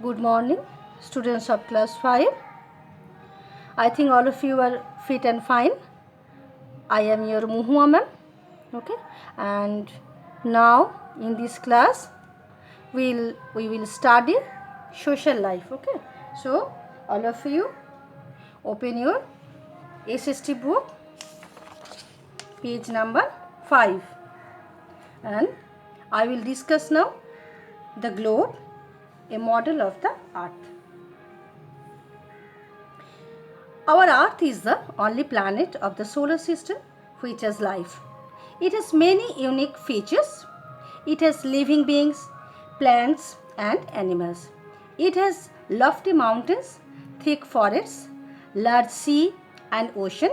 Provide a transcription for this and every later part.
Good morning, students of class 5. I think all of you are fit and fine. I am your Muhua ma'am. Okay, and now in this class we will study social life. Okay, so all of you open your SST book, page number 5, and I will discuss now the globe, a model of the earth. Our Earth is the only planet of the solar system which has life. It has many unique features. It has living beings, plants and animals. It has lofty mountains, thick forests, large sea and ocean,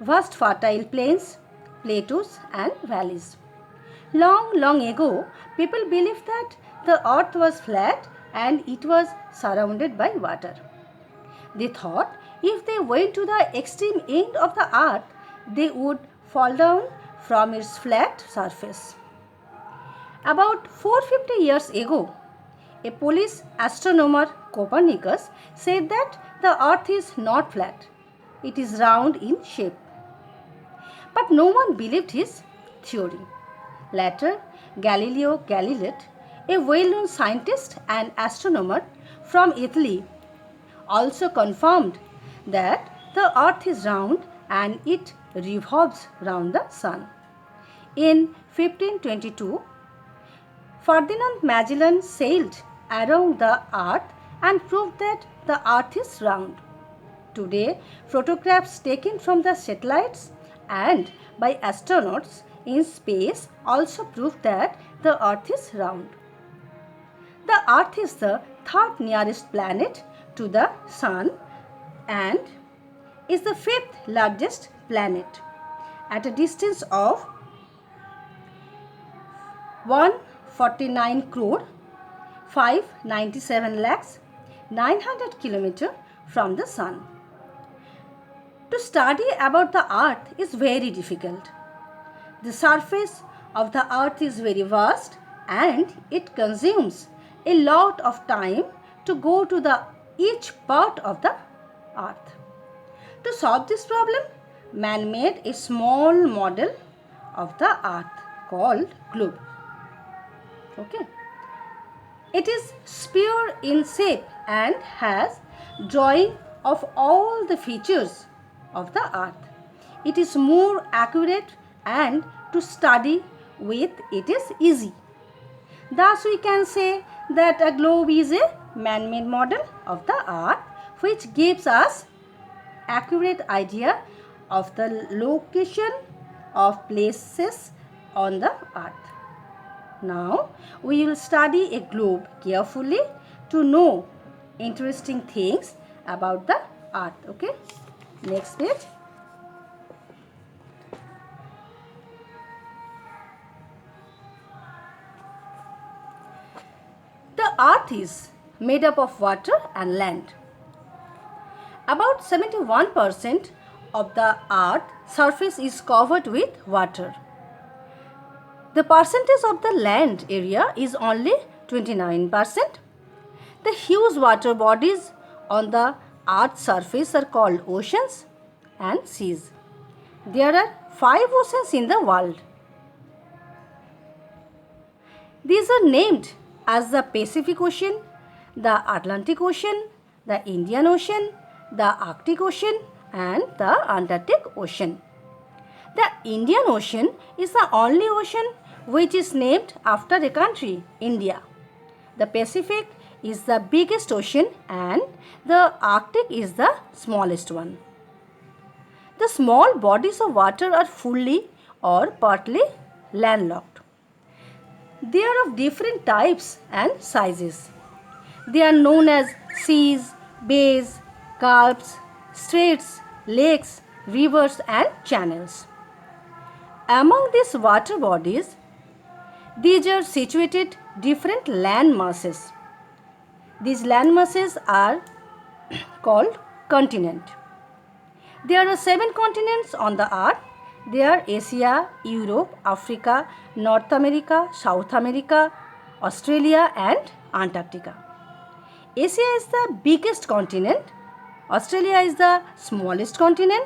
vast fertile plains, plateaus and valleys. Long ago, people believed that the earth was flat and it was surrounded by water. They thought if they went to the extreme end of the earth, they would fall down from its flat surface. About 450 years ago, a Polish astronomer Copernicus said that the earth is not flat, it is round in shape. But no one believed his theory. Later, Galileo Galilei, a well-known scientist and astronomer from Italy, also confirmed that the earth is round and it revolves round the sun. In 1522, Ferdinand Magellan sailed around the earth and proved that the earth is round. Today, photographs taken from the satellites and by astronauts in space also prove that the earth is round. The earth is the third nearest planet to the sun and is the fifth largest planet at a distance of 149 crore 597 lakhs 900 km from the sun. To study about the earth is very difficult. The surface of the earth is very vast and it consumes a lot of time to go to each part of the earth. To solve this problem, man made a small model of the earth called globe. Okay. It is sphere in shape and has drawing of all the features of the earth. It is more accurate and to study with it is easy. Thus we can say that a globe is a man-made model of the earth which gives us accurate idea of the location of places on the earth. Now we will study a globe carefully to know interesting things about the earth. Okay, next page. The earth is made up of water and land. About 71% of the earth surface is covered with water. The percentage of the land area is only 29%. The huge water bodies on the earth's surface are called oceans and seas. There are 5 oceans in the world. These are named as the Pacific Ocean, the Atlantic Ocean, the Indian Ocean, the Arctic Ocean and the Antarctic Ocean. The Indian Ocean is the only ocean which is named after a country, India. The Pacific is the biggest ocean and the Arctic is the smallest one. The small bodies of water are fully or partly landlocked. They are of different types and sizes. They are known as seas, bays, gulfs, straits, lakes, rivers and channels. Among these water bodies, these are situated different land masses. These land masses are called continent. There are 7 continents on the earth. They are Asia, Europe, Africa, North America, South America, Australia and Antarctica. Asia is the biggest continent. Australia is the smallest continent.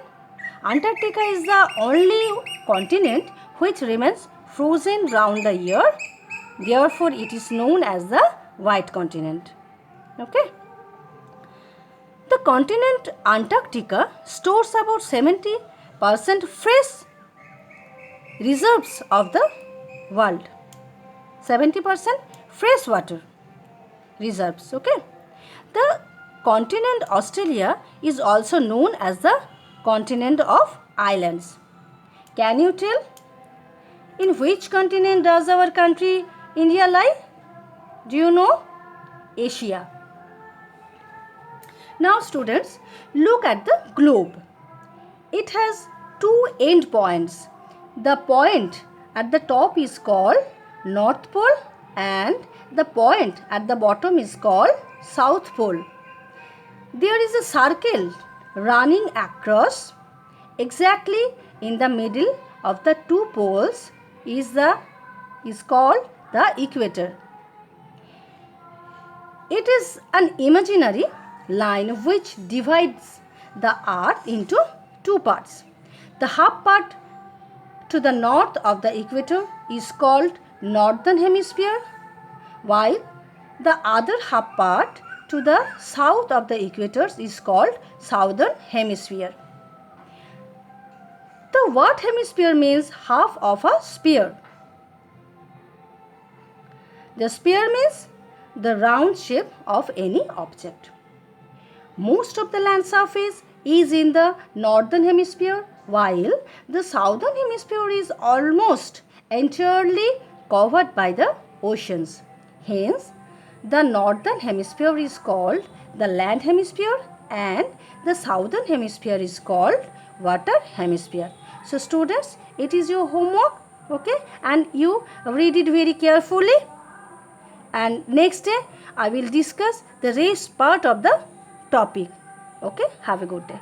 Antarctica is the only continent which remains frozen round the year. Therefore, it is known as the white continent. Okay. The continent Antarctica stores about 70% fresh reserves of the world. 70% fresh water reserves. Okay. The continent Australia is also known as the continent of islands. Can you tell in which continent does our country India lie? Do you know? Asia. Now students, look at the globe. It has two end points. The point at the top is called North Pole and the point at the bottom is called South Pole. There is a circle running across. Exactly in the middle of the two poles is called the equator. It is an imaginary line which divides the earth into two parts. The half part to the north of the equator is called northern hemisphere, while the other half part to the south of the equator is called southern hemisphere. The word hemisphere means half of a sphere. The sphere means the round shape of any object. Most of the land surface is in the northern hemisphere, while the southern hemisphere is almost entirely covered by the oceans. Hence, the northern hemisphere is called the land hemisphere and the southern hemisphere is called water hemisphere. So students, it is your homework, okay, and you read it very carefully, and next day I will discuss the rest part of the topic. Okay, have a good day.